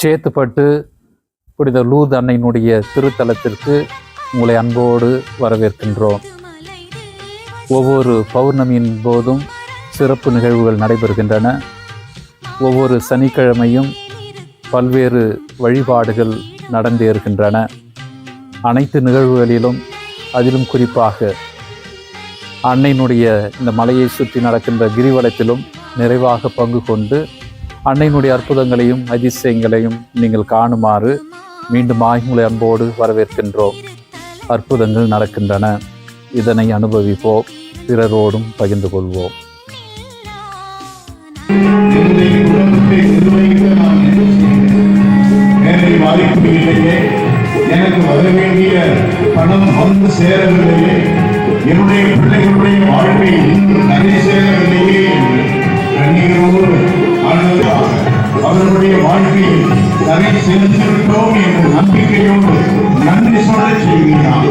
சேத்துப்பட்டு புனித லூர்து அன்னையினுடைய திருத்தலத்திற்கு உங்களை அன்போடு வரவேற்கின்றோம். ஒவ்வொரு பௌர்ணமியின் போதும் சிறப்பு நிகழ்வுகள் நடைபெறுகின்றன. ஒவ்வொரு சனிக்கிழமையும் பல்வேறு வழிபாடுகள் நடந்தேறுகின்றன. அனைத்து நிகழ்வுகளிலும், அதிலும் குறிப்பாக அன்னையினுடைய இந்த மலையை சுற்றி நடக்கின்ற கிரிவலத்திலும் நிறைவாக பங்கு கொண்டு அன்னையினுடைய அற்புதங்களையும் அதிசயங்களையும் நீங்கள் காணுமாறு மீண்டும் உங்களை அன்போடு வரவேற்கின்றோம். அற்புதங்கள் நடக்கின்றன. இதனை அனுபவிப்போம், பிறரோடும் பகிர்ந்து கொள்வோம். எனக்கு வர வேண்டிய பணம் வந்து சேரவில்லையே, என்னுடைய பிள்ளைகளுடைய வாழ்வை இன்னும் நன்மை சேரவில்லையே என்று கண்ணீரோடு அவர்களுடைய வாழ்க்கையை நன்மை செலுத்திவிட்டோம் என்ற நம்பிக்கையோடு நன்றி சொல்ல செய்கிறார்.